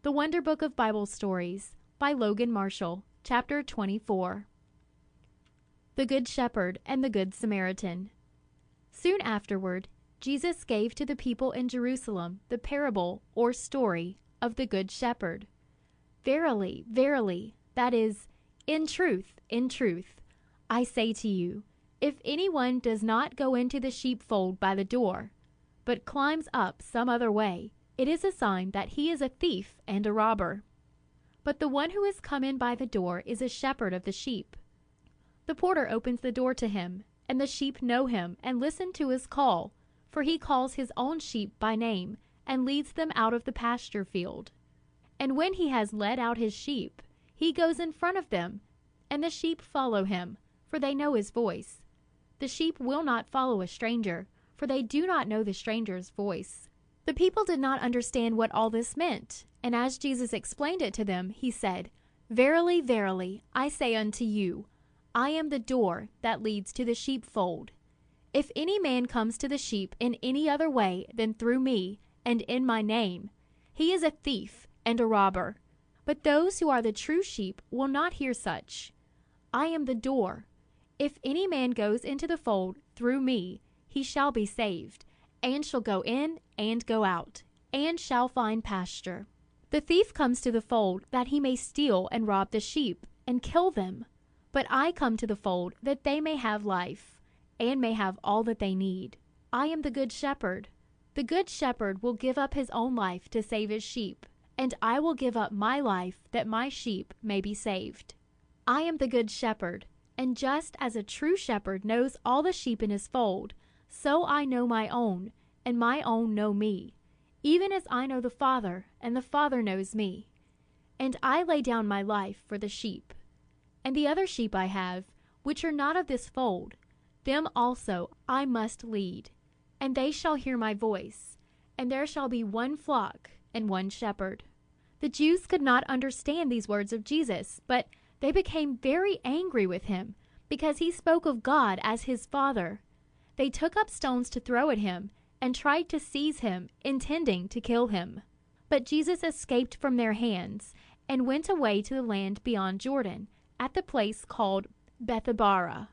The Wonder Book of Bible Stories by Logan Marshall, Chapter 24. The Good Shepherd and the Good Samaritan. Soon afterward, Jesus gave to the people in Jerusalem the parable or story of the Good Shepherd. Verily, verily, that is, in truth, I say to you, if anyone does not go into the sheepfold by the door, but climbs up some other way, it is a sign that he is a thief and a robber. But the one who has come in by the door is a shepherd of the sheep. The porter opens the door to him, and the sheep know him and listen to his call, for he calls his own sheep by name and leads them out of the pasture field. And when he has led out his sheep, he goes in front of them, and the sheep follow him, for they know his voice. The sheep will not follow a stranger, for they do not know the stranger's voice. The people did not understand what all this meant, and as Jesus explained it to them, he said, Verily, verily, I say unto you, I am the door that leads to the sheepfold. If any man comes to the sheep in any other way than through me and in my name, he is a thief and a robber. But those who are the true sheep will not hear such. I am the door. If any man goes into the fold through me, he shall be saved, and shall go in and go out, and shall find pasture. The thief comes to the fold that he may steal and rob the sheep, and kill them. But I come to the fold that they may have life, and may have all that they need. I am the good shepherd. The good shepherd will give up his own life to save his sheep, and I will give up my life that my sheep may be saved. I am the good shepherd, and just as a true shepherd knows all the sheep in his fold, so I know my own, and my own know me, even as I know the Father, and the Father knows me. And I lay down my life for the sheep. And the other sheep I have, which are not of this fold, them also I must lead, and they shall hear my voice, and there shall be one flock and one shepherd. The Jews could not understand these words of Jesus, but they became very angry with him, because he spoke of God as his Father. They took up stones to throw at him, and tried to seize him, intending to kill him. But Jesus escaped from their hands, and went away to the land beyond Jordan, at the place called Bethabara,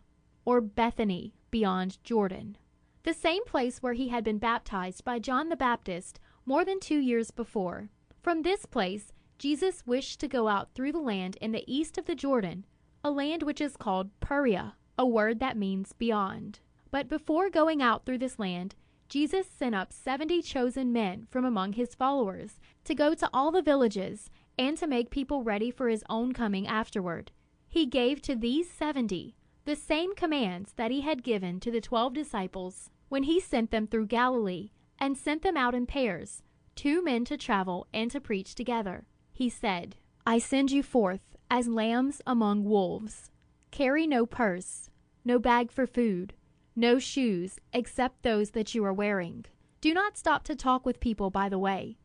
or Bethany, beyond Jordan, the same place where he had been baptized by John the Baptist more than 2 years before. From this place, Jesus wished to go out through the land in the east of the Jordan, a land which is called Perea, a word that means beyond. But before going out through this land, Jesus sent up 70 chosen men from among his followers to go to all the villages and to make people ready for his own coming afterward. He gave to these 70 the same commands that he had given to the 12 disciples when he sent them through Galilee, and sent them out in pairs, 2 men to travel and to preach together. He said, I send you forth as lambs among wolves. Carry no purse, no bag for food, no shoes except those that you are wearing. Do not stop to talk with people by the way,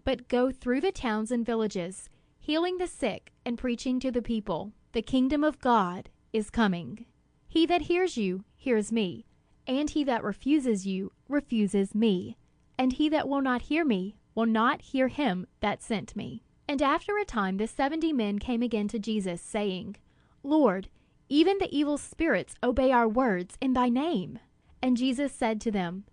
but go through the towns and villages, healing the sick and preaching to the people, the kingdom of God is coming. He that hears you hears me, and he that refuses you refuses me, and he that will not hear me will not hear him that sent me. And after a time the 70 men came again to Jesus, saying, Lord, even the evil spirits obey our words in thy name. And Jesus said to them,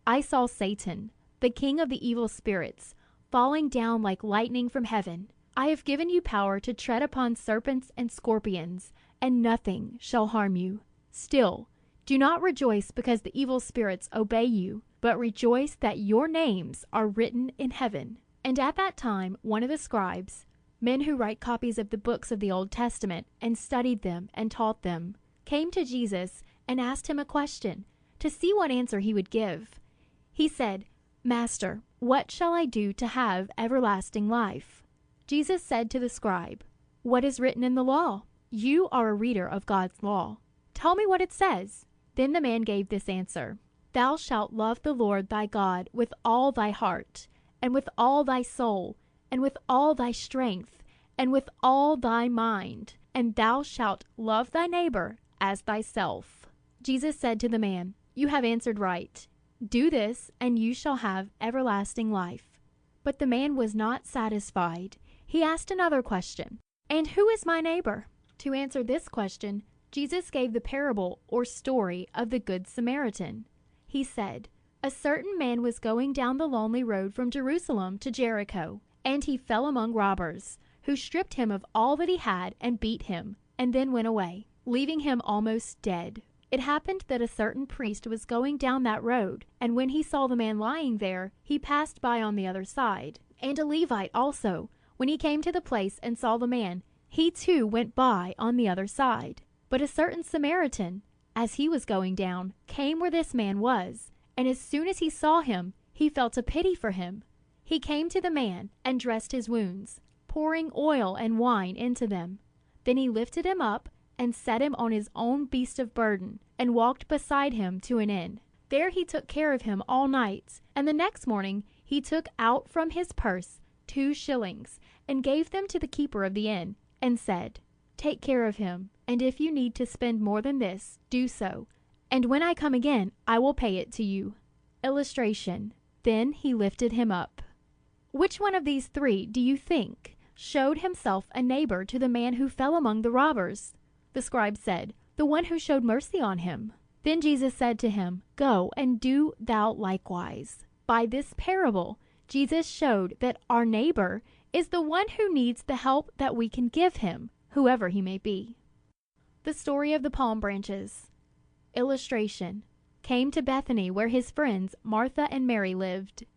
I saw Satan, the king of the evil spirits, falling down like lightning from heaven. I have given you power to tread upon serpents and scorpions, and nothing shall harm you. Still, do not rejoice because the evil spirits obey you, but rejoice that your names are written in heaven. And at that time, one of the scribes, men who write copies of the books of the Old Testament and studied them and taught them, came to Jesus and asked him a question to see what answer he would give. He said, Master, what shall I do to have everlasting life? Jesus said to the scribe, What is written in the law? You are a reader of God's law. Tell me what it says. Then the man gave this answer, Thou shalt love the Lord thy God with all thy heart, and with all thy soul, and with all thy strength, and with all thy mind, and thou shalt love thy neighbor as thyself. Jesus said to the man, You have answered right. Do this, and you shall have everlasting life. But the man was not satisfied. He asked another question. "And who is my neighbor?" To answer this question, Jesus gave the parable or story of the Good Samaritan. He said, "A certain man was going down the lonely road from Jerusalem to Jericho, and he fell among robbers, who stripped him of all that he had and beat him, and then went away, leaving him almost dead. It happened that a certain priest was going down that road, and when he saw the man lying there, he passed by on the other side. And a Levite also, when he came to the place and saw the man, he too went by on the other side. But a certain Samaritan, as he was going down, came where this man was, and as soon as he saw him, he felt a pity for him. He came to the man and dressed his wounds, pouring oil and wine into them. Then he lifted him up and set him on his own beast of burden, and walked beside him to an inn. There he took care of him all night, and the next morning he took out from his purse 2 shillings, and gave them to the keeper of the inn, and said, 'Take care of him, and if you need to spend more than this, do so, and when I come again, I will pay it to you.'" Illustration. Then he lifted him up. Which one of these 3, do you think, showed himself a neighbor to the man who fell among the robbers? The scribe said, "The one who showed mercy on him." Then Jesus said to him, "Go and do thou likewise." By this parable, Jesus showed that our neighbor is the one who needs the help that we can give him, whoever he may be. The story of the palm branches. Illustration. Came to Bethany, where his friends Martha and Mary lived.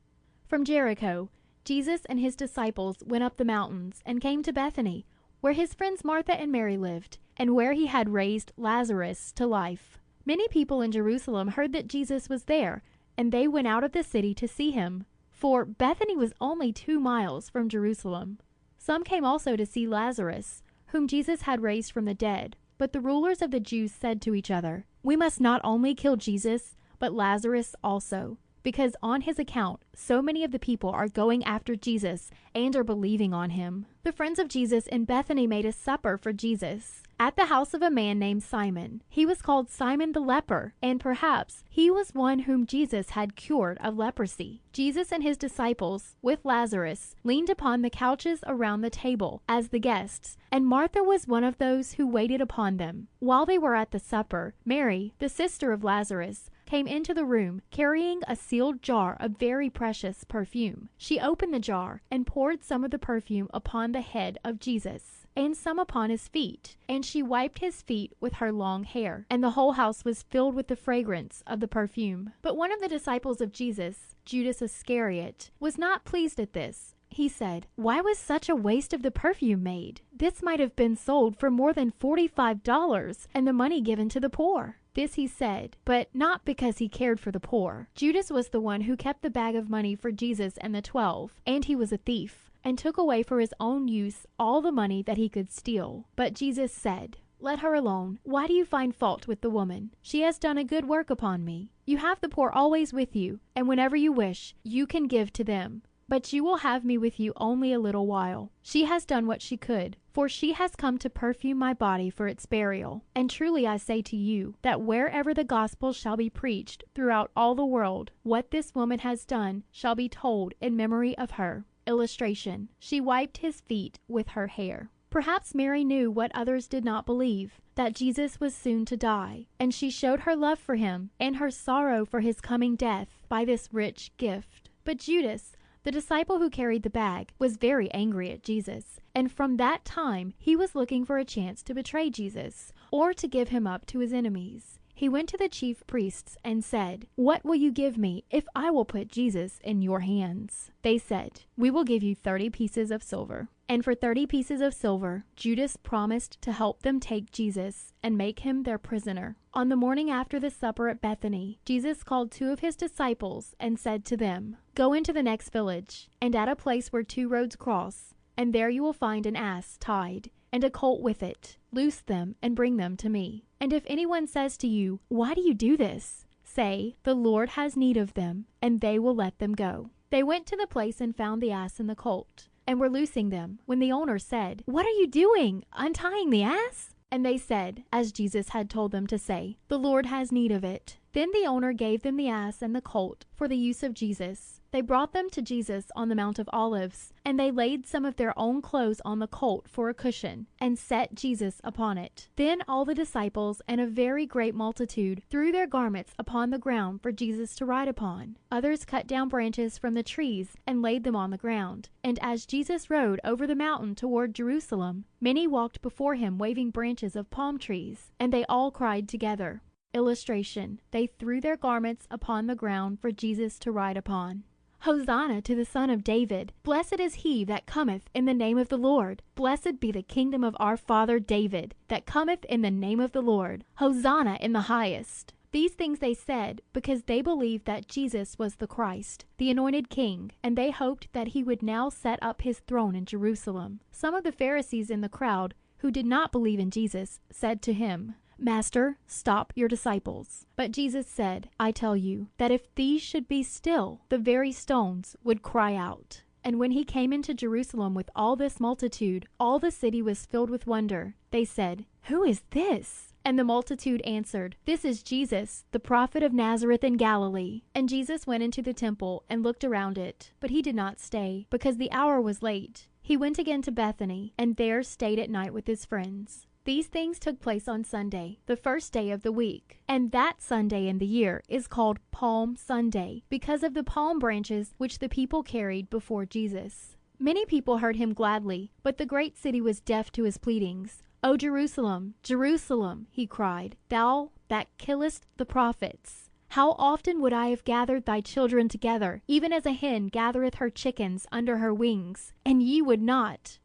From Jericho, Jesus and his disciples went up the mountains and came to Bethany, where his friends Martha and Mary lived, and where he had raised Lazarus to life. Many people in Jerusalem heard that Jesus was there, and they went out of the city to see him, for Bethany was only 2 miles from Jerusalem. Some came also to see Lazarus, whom Jesus had raised from the dead. But the rulers of the Jews said to each other, "We must not only kill Jesus, but Lazarus also, because on his account so many of the people are going after Jesus and are believing on him." The friends of Jesus in Bethany made a supper for Jesus at the house of a man named Simon. He was called Simon the leper, and perhaps he was one whom Jesus had cured of leprosy. Jesus and his disciples, with Lazarus, leaned upon the couches around the table as the guests, and Martha was one of those who waited upon them. While they were at the supper, Mary, the sister of Lazarus, came into the room carrying a sealed jar of very precious perfume. She opened the jar and poured some of the perfume upon the head of Jesus, and some upon his feet, and she wiped his feet with her long hair, and the whole house was filled with the fragrance of the perfume. But one of the disciples of Jesus, Judas Iscariot, was not pleased at this. He said, "Why was such a waste of the perfume made? This might have been sold for more than $45 and the money given to the poor." This he said, but not because he cared for the poor. Judas was the one who kept the bag of money for Jesus and the 12, and he was a thief, and took away for his own use all the money that he could steal. But Jesus said, "Let her alone. Why do you find fault with the woman? She has done a good work upon me. You have the poor always with you, and whenever you wish, you can give to them. But you will have me with you only a little while. She has done what she could, for she has come to perfume my body for its burial. And truly I say to you, that wherever the gospel shall be preached throughout all the world, what this woman has done shall be told in memory of her." Illustration. She wiped his feet with her hair. Perhaps Mary knew what others did not believe, that Jesus was soon to die, and she showed her love for him and her sorrow for his coming death by this rich gift. But Judas, the disciple who carried the bag, was very angry at Jesus, and from that time he was looking for a chance to betray Jesus or to give him up to his enemies. He went to the chief priests and said, "What will you give me if I will put Jesus in your hands?" They said, "We will give you 30 pieces of silver." And for 30 pieces of silver, Judas promised to help them take Jesus and make him their prisoner. On the morning after the supper at Bethany, Jesus called 2 of his disciples and said to them, "Go into the next village, and at a place where 2 roads cross, and there you will find an ass tied, and a colt with it. Loose them and bring them to me. And if anyone says to you, 'Why do you do this?' say, 'The Lord has need of them,' and they will let them go." They went to the place and found the ass and the colt, and were loosing them, when the owner said, "What are you doing, untying the ass?" And they said, as Jesus had told them to say, "The Lord has need of it." Then the owner gave them the ass and the colt for the use of Jesus. They brought them to Jesus on the Mount of Olives, and they laid some of their own clothes on the colt for a cushion, and set Jesus upon it. Then all the disciples and a very great multitude threw their garments upon the ground for Jesus to ride upon. Others cut down branches from the trees and laid them on the ground. And as Jesus rode over the mountain toward Jerusalem, many walked before him waving branches of palm trees, and they all cried together. Illustration: they threw their garments upon the ground for Jesus to ride upon. Hosanna to the Son of David! Blessed is he that cometh in the name of the Lord! Blessed be the kingdom of our father David, that cometh in the name of the Lord! Hosanna in the highest! These things they said because they believed that Jesus was the Christ, the anointed king, and they hoped that he would now set up his throne in Jerusalem. Some of the Pharisees in the crowd, who did not believe in Jesus, said to him, "Master, stop your disciples." But Jesus said, "I tell you, that if these should be still, the very stones would cry out." And when he came into Jerusalem with all this multitude, all the city was filled with wonder. They said, "Who is this?" And the multitude answered, "This is Jesus, the prophet of Nazareth in Galilee." And Jesus went into the temple and looked around it, but he did not stay, because the hour was late. He went again to Bethany, and there stayed at night with his friends. These things took place on Sunday, the first day of the week. And that Sunday in the year is called Palm Sunday, because of the palm branches which the people carried before Jesus. Many people heard him gladly, but the great city was deaf to his pleadings. "O Jerusalem, Jerusalem," he cried, "thou that killest the prophets! How often would I have gathered thy children together, even as a hen gathereth her chickens under her wings, and ye would not!"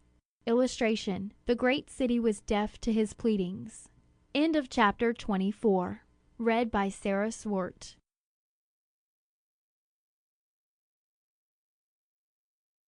Illustration: the great city was deaf to his pleadings. End of chapter 24. Read by Sarah Swart.